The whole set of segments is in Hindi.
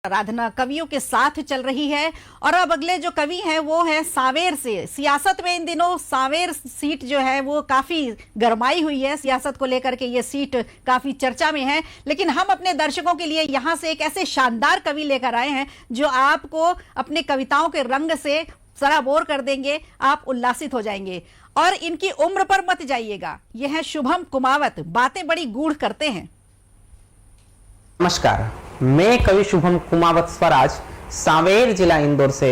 आराधना कवियों के साथ चल रही है और अब अगले जो कवि हैं वो है सांवेर से। सियासत में इन दिनों सांवेर सीट जो है वो काफी गरमाई हुई है, सियासत को लेकर के ये सीट काफी चर्चा में है। लेकिन हम अपने दर्शकों के लिए यहाँ से एक ऐसे शानदार कवि लेकर आए हैं जो आपको अपने कविताओं के रंग से सराबोर कर देंगे, आप उल्लासित हो जाएंगे। और इनकी उम्र पर मत जाइएगा, ये है शुभम कुमावत, बातें बड़ी गूढ़ करते हैं। नमस्कार, मैं कवि शुभम कुमावत स्वराज सांवेर जिला इंदौर से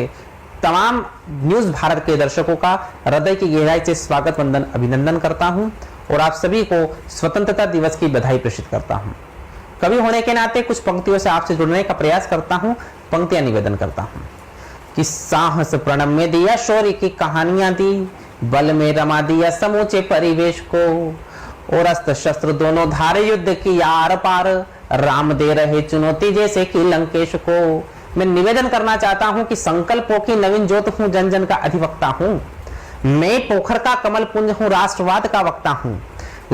तमाम न्यूज भारत के दर्शकों का हृदय की गहराई से स्वागत वंदन अभिनंदन करता हूं और आप सभी को स्वतंत्रता दिवस की बधाई प्रेषित करता हूं। कवि होने के नाते कुछ पंक्तियों से आपसे जुड़ने का प्रयास करता हूं, पंक्तियां निवेदन करता हूं कि साहस प्रणम में दिया शौर्य की कहानियां दी, बल में रमा दिया समूचे परिवेश को, और अस्त्र शस्त्र दोनों धारे युद्ध की आर पार, राम दे रहे चुनौती जैसे कि लंकेश को। मैं निवेदन करना चाहता हूं कि संकल्पों की नवीन ज्योत हूं, जन जन का अधिवक्ता हूं। मैं पोखर का कमल पुंज हूं, राष्ट्रवाद का वक्ता हूं।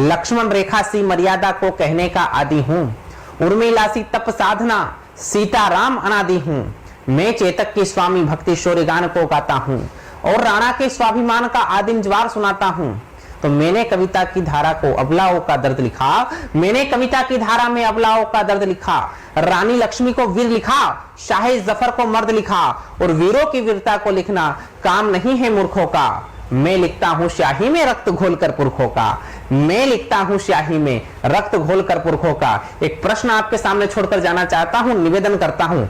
लक्ष्मण रेखा सी मर्यादा को कहने का आदि हूं। उर्मिला सी तप साधना, सीताराम अनादि हूं। मैं चेतक की स्वामी भक्ति शौर्य गान को गाता हूं और राणा के स्वाभिमान का आदिम ज्वार सुनाता हूं। तो मैंने कविता की धारा को अबलाओं का दर्द लिखा, मैंने कविता की धारा में अबलाओं का दर्द लिखा। रानी लक्ष्मी को वीर लिखा, शाह जफर को मर्द लिखा, और वीरों की वीरता को लिखना काम नहीं है मूर्खों का। मैं लिखता हूं स्याही में रक्त घोलकर पुरखों का, मैं लिखता हूं स्याही में रक्त घोलकर पुरखों का। एक प्रश्न आपके सामने छोड़कर जाना चाहता हूं, निवेदन करता हूं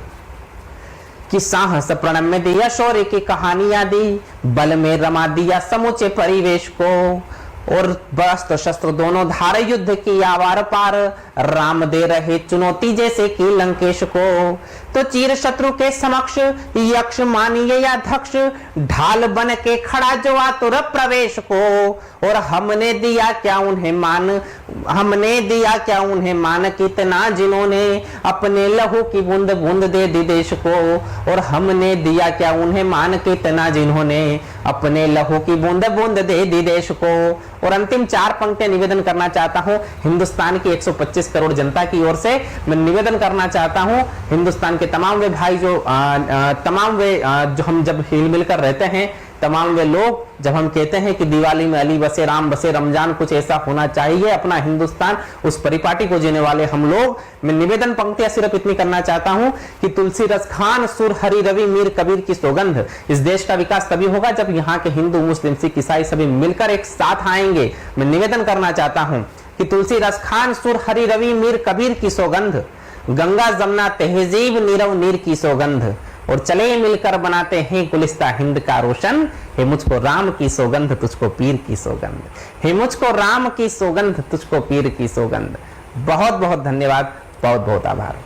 कि साहस प्रणम में दिया शौर्य की कहानियां दी, बल में रमा दिया समूचे परिवेश को, और अस्त्र शस्त्र दोनों धारे युद्ध की आवार पार, राम दे रहे चुनौती जैसे कि लंकेश को। तो चीर शत्रु के समक्ष यक्ष मानिए या धक्ष, ढाल बन के खड़ा जो आतुर प्रवेश को, और हमने दिया क्या उन्हें मान, हमने दिया क्या उन्हें मान, कितना जिन्होंने अपने लहू की बूंद बूंद दे दी देश को। और हमने दिया क्या उन्हें मान, कितना जिन्होंने अपने लहू की बूंद बूंद दे दी देश को। और अंतिम चार पंक्तियां निवेदन करना चाहता हूं हिंदुस्तान की 125 करोड़ जनता की ओर से। मैं निवेदन करना चाहता हूं हिंदुस्तान के तमाम वे भाई जो जो हम जब हिल मिलकर रहते हैं, तमाम वे लोग जब हम कहते हैं कि दिवाली में अली बसे राम बसे, रमजान कुछ ऐसा होना चाहिए अपना हिंदुस्तान, उस परिपाटी को जीने वाले हम लोग। मैं निवेदन पंक्तियां सिर्फ इतनी करना चाहता हूं कि तुलसी रस खान सुर हरि रवि मीर कबीर की सौगंध। इस देश का विकास तभी होगा जब यहाँ के हिंदू मुस्लिम सिख ईसाई सभी मिलकर एक साथ आएंगे। मैं निवेदन करना चाहता हूं कि तुलसी रस खान सुर हरि रवि मीर कबीर की सौगंध, गंगा जमुना तहजीब नीरव नीर की सौगंध, और चले मिलकर बनाते हैं गुलिस्ता हिंद का रोशन। हे मुझको राम की सौगंध, तुझको पीर की सौगंध, हे मुझको राम की सौगंध, तुझको पीर की सौगंध। बहुत बहुत धन्यवाद, बहुत बहुत आभार।